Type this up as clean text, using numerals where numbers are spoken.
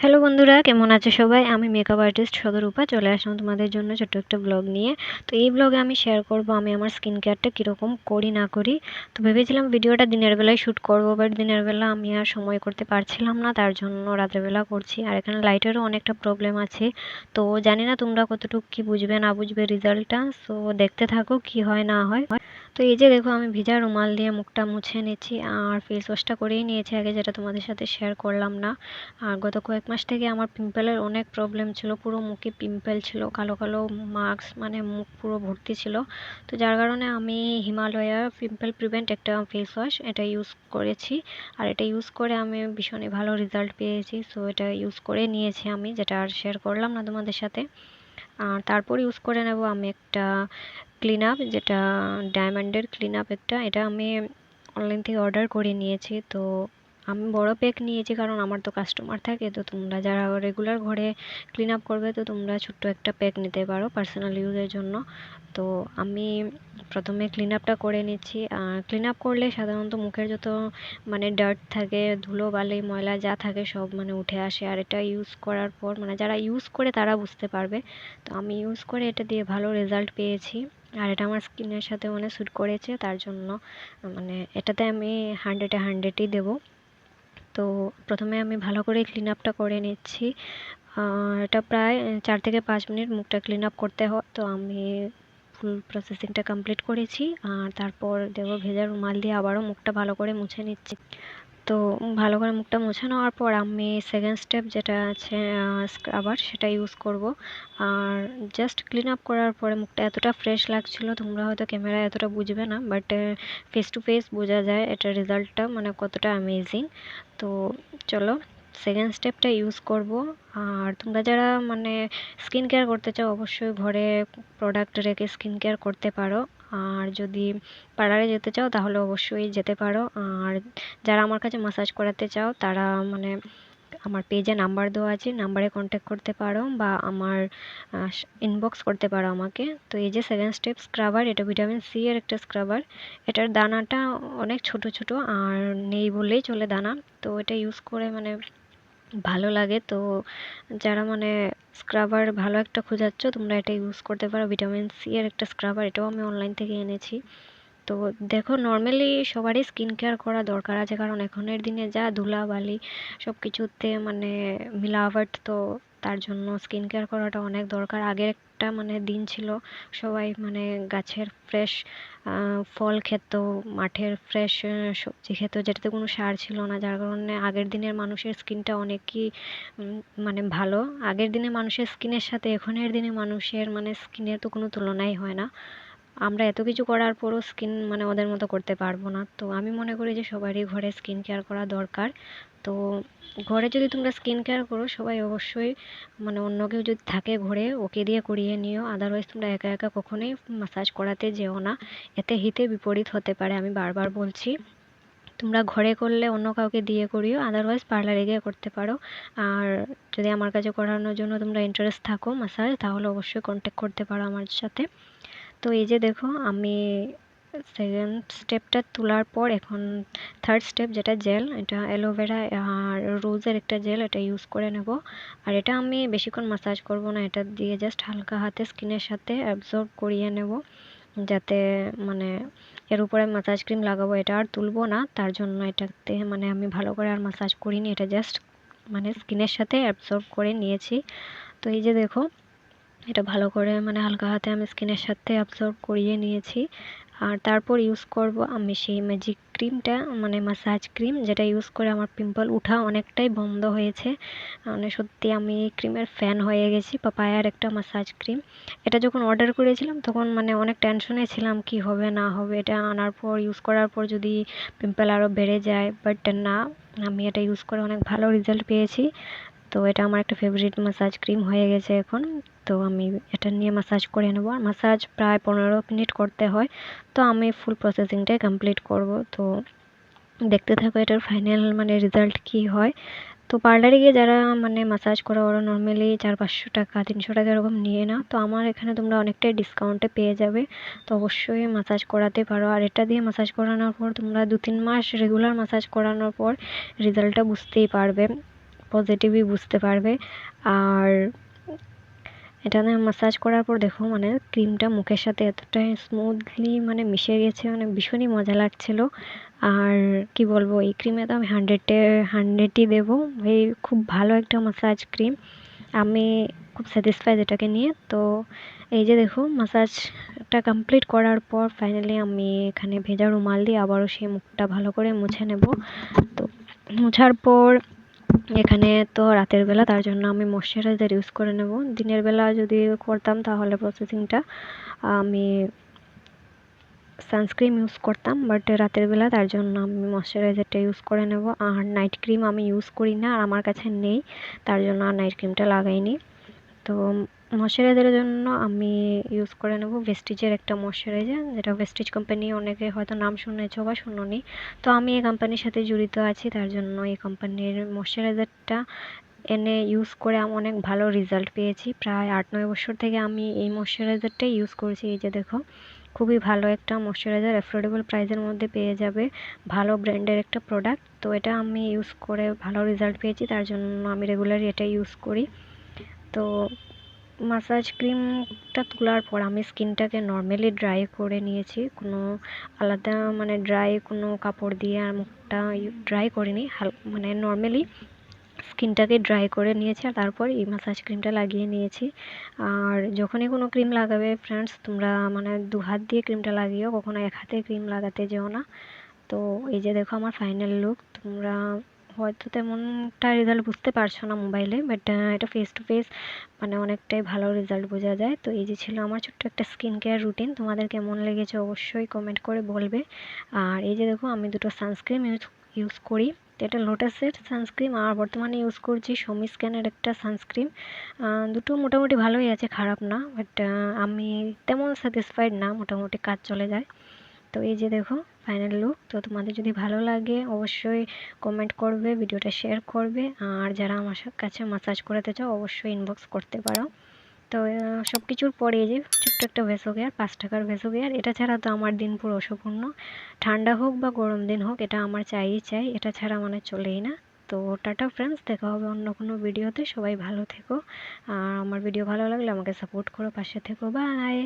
Hello বন্ধুরা, কেমন আছে সবাই? আমি মেকআপ আর্টিস্ট সদরূপা চলে আসলাম তোমাদের জন্য ছোট্ট একটা ব্লগ নিয়ে। তো এই ব্লগে আমি শেয়ার করব আমি আমার স্কিন কেয়ারটা কীরকম করি না করি। তো ভেবেছিলাম ভিডিওটা দিনের বেলায় শ্যুট করব, বাট দিনের বেলা আমি আর সময় করতে পারছিলাম না, তার জন্য রাতের বেলা করছি। আর এখানে লাইটেরও অনেকটা প্রবলেম আছে, তো জানি না তোমরা কতটুকু কী বুঝবে না বুঝবে রেজাল্টটা। সো দেখতে থাকো কি হয় না হয়। তো এই যে দেখো, আমি ভিজা রুমাল দিয়ে মুখটা মুছে নিচ্ছি আর ফেস ওয়াশটা করেই নিয়েছি আগে, যেটা তোমাদের সাথে শেয়ার করলাম না। আর গত কয়েক মাস থেকে আমার পিম্পলের অনেক প্রবলেম ছিল, পুরো মুখে পিম্পল ছিল, কালো কালো মার্কস, মানে মুখ পুরো ভর্তি ছিল। তো যার কারণে আমি হিমালয়া পিম্পল প্রিভেন্ট একটা ফেস ওয়াশ এটা ইউজ করেছি। আর এটা ইউজ করে আমি ভীষণই ভালো রেজাল্ট পেয়েছি। সো এটা ইউজ করে নিয়েছি আমি, যেটা আর শেয়ার করলাম না তোমাদের সাথে। আর তারপর ইউজ করে নেব আমি একটা ক্লিন আপ, যেটা ডায়মন্ডের ক্লিন আপ একটা, এটা আমি অনলাইন থেকে অর্ডার করে নিয়েছি। তো আমি বড় প্যাক নিয়েছি কারণ আমার তো কাস্টমার থাকে। তো তোমরা যারা রেগুলার ঘরে ক্লিন আপ করবে, তো তোমরা ছোট্ট একটা প্যাক নিতে পারো পার্সোনাল ইউজের জন্য। তো আমি প্রথমে ক্লিন আপটা করে নিচ্ছি। আর ক্লিন আপ করলে সাধারণত মুখের যত মানে ডার্ট থাকে, ধুলো বালি ময়লা যা থাকে সব মানে উঠে আসে। আর এটা ইউজ করার পর মানে যারা ইউজ করে তারা বুঝতে পারবে। তো আমি ইউজ করে এটা দিয়ে ভালো রেজাল্ট পেয়েছি। আর এটা আমার স্কিনের সাথে মানে স্যুট করেছে, তার জন্য মানে এটাতে আমি 100-এ 100ই দেবো। তো প্রথমে আমি ভালো করে ক্লিন আপটা করে নিচ্ছি। এটা প্রায় 4 থেকে 5 মিনিট মুখটা ক্লিন আপ করতে হয়। তো আমি ফুল প্রসেসিংটা কমপ্লিট করেছি। আর তারপর দেখো, ভেজা রুমাল দিয়ে আবারও মুখটা ভালো করে মুছে নিচ্ছি। তো ভালো করে মুখটা মুছে নেওয়ার পর আমি সেকেন্ড স্টেপ যেটা আছে স্ক্রাবার, সেটা ইউজ করব। আর জাস্ট ক্লিন আপ করার পরে মুখটা এতটা ফ্রেশ লাগছিল, তোমরা হয়তো ক্যামেরায় এতটা বুঝবে না, বাট ফেস টু ফেস বোঝা যায় এটার রেজাল্টটা মানে কতটা অ্যামেজিং। তো চলো সেকেন্ড স্টেপটা ইউজ করব। আর তোমরা যারা মানে স্কিন কেয়ার করতে চাও, অবশ্যই ঘরে প্রোডাক্ট রেখে স্কিন কেয়ার করতে পারো। আর যদি পার্লারে যেতে চাও তাহলে অবশ্যই যেতে পারো। আর যারা আমার কাছে ম্যাসাজ করাতে চাও তারা মানে আমার পেজে নাম্বার দেওয়া আছে, নাম্বারে কন্ট্যাক্ট করতে পারো বা আমার ইনবক্স করতে পারো আমাকে। তো এই যে সেকেন্ড স্টেপ স্ক্রাবার, এটা ভিটামিন সি এর একটা স্ক্রাবার। এটার দানাটা অনেক ছোট ছোট আর নেই বললেই চলে দানা। তো এটা ইউজ করে মানে ভালো লাগে। তো যারা মানে স্ক্রাবার ভালো একটা খোঁজাচ্ছ, তোমরা এটা ইউজ করতে পারো। ভিটামিন সি এর একটা স্ক্রাবার, এটাও আমি অনলাইন থেকে এনেছি। তো দেখো, নর্মালি সবারই স্কিন কেয়ার করা দরকার আছে, কারণ এখনের দিনে যা ধুলাবালি সব কিছুতে মানে মিলাওয়াট, তো তার জন্য স্কিন কেয়ার করাটা অনেক দরকার। আগের একটা মানে দিন ছিল, সবাই মানে গাছের ফ্রেশ ফল খেত, মাঠের ফ্রেশ সবজি খেত, যেটাতে কোনো সার ছিল না। যার কারণে আগের দিনের মানুষের স্কিনটা অনেকই মানে ভালো। আগের দিনে মানুষের স্কিনের সাথে এখনের দিনে মানুষের মানে স্কিনের তো কোনো তুলনাই হয় না। আমরা এত কিছু করার পরও স্কিন মানে ওদের মতো করতে পারবো না। তো আমি মনে করি যে সবারই ঘরে স্কিন কেয়ার করা দরকার। তো ঘরে যদি তোমরা স্কিন কেয়ার করো, সবাই অবশ্যই মানে অন্য কেউ যদি থাকে ঘরে, ওকে দিয়ে করিয়ে নিও। আদারওয়াইজ তোমরা একা একা কখনোই ম্যাসাজ করাতে যেও না, এতে হিতে বিপরীত হতে পারে। আমি বারবার বলছি, তোমরা ঘরে করলে অন্য কাউকে দিয়ে করিও, আদারওয়াইজ পার্লারে গিয়ে করতে পারো। আর যদি আমার কাছে করানোর জন্য তোমরা ইন্টারেস্ট থাকো ম্যাসাজ, তাহলে অবশ্যই কন্ট্যাক্ট করতে পারো আমার সাথে। তো এই যে দেখো, আমি সেকেন্ড স্টেপটা তোলার পর এখন থার্ড স্টেপ যেটা জেল, এটা অ্যালোভেরা আর রোজের একটা জেল, এটা ইউজ করে নেব। আর এটা আমি বেশিক্ষণ ম্যাসাজ করব না, এটা দিয়ে জাস্ট হালকা হাতে স্কিনের সাথে অ্যাবজর্ব করিয়ে নেব, যাতে মানে এর উপরে ম্যাসাজ ক্রিম লাগাবো এটা আর তুলবো না। তার জন্য এটাতে মানে আমি ভালো করে আর ম্যাসাজ করিনি, এটা জাস্ট মানে স্কিনের সাথে অ্যাবজর্ব করে নিয়েছি। তো এই যে দেখো, এটা ভালো করে মানে হালকা হাতে আমি স্কিনের সাথে অ্যাবজর্ব করিয়ে নিয়েছি। আর তারপর ইউজ করব আমি সেই ম্যাজিক ক্রিমটা, মানে ম্যাসাজ ক্রিম, যেটা ইউজ করে আমার পিম্পল ওঠা অনেকটাই বন্ধ হয়েছে। মানে সত্যি আমি এই ক্রিমের ফ্যান হয়ে গেছি। পাপায়ার একটা ম্যাসাজ ক্রিম, এটা যখন অর্ডার করেছিলাম তখন মানে অনেক টেনশনে ছিলাম কি হবে না হবে, এটা আনার পর ইউজ করার পর যদি পিম্পল আরও বেড়ে যায়। বাট না, আমি এটা ইউজ করে অনেক ভালো রেজাল্ট পেয়েছি। তো এটা আমার একটা ফেভারিট ম্যাসাজ ক্রিম হয়ে গেছে এখন। তো আমি এটা নিয়ে ম্যাসাজ করে নেব। আর ম্যাসাজ প্রায় 15 মিনিট করতে হয়। তো আমি ফুল প্রসেসিংটাই কমপ্লিট করব। তো দেখতে থাকো এটার ফাইনাল মানে রেজাল্ট কি হয়। তো পার্লারে গিয়ে যারা মানে ম্যাসাজ করে, ওরা নর্মালি 400-500 টাকা 300 টাকা এরকম নিয়ে না। তো আমার এখানে তোমরা অনেকটাই ডিসকাউন্টে পেয়ে যাবে। তো অবশ্যই ম্যাসাজ করাতে পারো। আর এটা দিয়ে ম্যাসাজ করানোর পর তোমরা 2-3 মাস রেগুলার ম্যাসাজ করানোর পর রেজাল্টটা বুঝতেই পারবে। পজিটিভই বুঝতে পারবে। আর এটা না ম্যাসাজ করার পর দেখো মানে ক্রিমটা মুখের সাথে এতটাই স্মুথলি মানে মিশে গেছে, মানে ভীষণই মজা লাগছিল। আর কি বলবো, এই ক্রিমে তো আমি 100ই দেবো। এই খুব ভালো একটা ম্যাসাজ ক্রিম, আমি খুব স্যাটিসফাইড এটাকে নিয়ে। তো এই যে দেখো ম্যাসাজটা কমপ্লিট করার পর ফাইনালি আমি এখানে ভেজা রুমাল দিয়ে আবারও সেই মুখটা ভালো করে মুছে নেব। তো মোছার পর এখানে তো রাতের বেলা, তার জন্য আমি ময়শ্চারাইজার ইউজ করে নেব। দিনের বেলা যদি করতাম তাহলে প্রসেসিংটা আমি সানস্ক্রিন ইউজ করতাম, বাট রাতের বেলা তার জন্য আমি ময়শ্চারাইজারটা ইউজ করে নেব। আর নাইট ক্রিম আমি ইউজ করি না, আর আমার কাছে নেই, তার জন্য আর নাইট ক্রিমটা লাগাইনি। তো ময়শ্চারাইজারের জন্য আমি ইউজ করে নেব ভেস্টিজের একটা ময়শ্চারাইজার, যেটা ভেস্টিজ কোম্পানি, অনেকে হয়তো নাম শুনেছো বা শুনোনি। তো আমি এই কোম্পানির সাথে জড়িত আছি, তার জন্য এই কোম্পানির ময়শ্চারাইজারটা এনে ইউজ করে আমি অনেক ভালো রেজাল্ট পেয়েছি। প্রায় 8-9 বছর থেকে আমি এই ময়শ্চারাইজারটাই ইউজ করছি। এই যে দেখো, খুবই ভালো একটা ময়শ্চারাইজার, অ্যাফোর্ডেবল প্রাইসের মধ্যে পেয়ে যাবে, ভালো ব্র্যান্ডের একটা প্রোডাক্ট। তো এটা আমি ইউজ করে ভালো রেজাল্ট পেয়েছি, তার জন্য আমি রেগুলারই এটা ইউজ করি। তো মাসাজ ক্রিমটা তোলার পর আমি স্কিনটাকে নর্মালি ড্রাই করে নিয়েছি, কোনো আলাদা মানে ড্রাই কোনো কাপড় দিয়ে আর মুখটা ড্রাই করিনি, মানে নর্মালি স্কিনটাকে ড্রাই করে নিয়েছি, আর তারপর এই মাসাজ ক্রিমটা লাগিয়ে নিয়েছি। আর যখনই কোনো ক্রিম লাগাবে ফ্রেন্ডস, তোমরা মানে 2 হাত দিয়ে ক্রিমটা লাগিও, কখনো 1 হাতে ক্রিম লাগাতে যেও না। তো এই যে দেখো আমার ফাইনাল লুক, তোমরা হয়তো তেমনটা রেজাল্ট বুঝতে পারছো না মোবাইলে, বাট এটা ফেস টু ফেস মানে অনেকটাই ভালো রেজাল্ট বোঝা যায়। তো এই যে ছিল আমার ছোট্ট একটা স্কিন কেয়ার রুটিন, তোমাদের কেমন লেগেছে অবশ্যই কমেন্ট করে বলবে। আর এই যে দেখো আমি দুটো সানস্ক্রিন ইউজ করি, তো এটা লোটাসের সানস্ক্রিন, আর বর্তমানে ইউজ করছি সমি স্ক্যানের একটা সানস্ক্রিন। দুটো মোটামুটি ভালোই আছে, খারাপ না, বাট আমি তেমন স্যাটিসফাইড না, মোটামুটি কাজ চলে যায়। তো এই যে দেখো ফাইনাল লুক। তো তোমাদের যদি ভালো লাগে অবশ্যই কমেন্ট করবে, ভিডিওটা শেয়ার করবে, আর যারা আমার কাছে মাসাজ করাতে চাও অবশ্যই ইনবক্স করতে পারো। তো সব কিছুর পরে এই যে ছোট্ট একটা ভেসো গিয়ার, 5 টাকার ভেসো গিয়ার, এটা ছাড়া তো আমার দিন পুরো অসম্পূর্ণ। ঠান্ডা হোক বা গরম দিন হোক, এটা আমার চাই, এটা ছাড়া মানে চলেই না। তো টাটা ফ্রেন্ডস, দেখা হবে অন্য কোনো ভিডিওতে, সবাই ভালো থেকো। আর আমার ভিডিও ভালো লাগলে আমাকে সাপোর্ট করো, পাশে থেকো, বাই।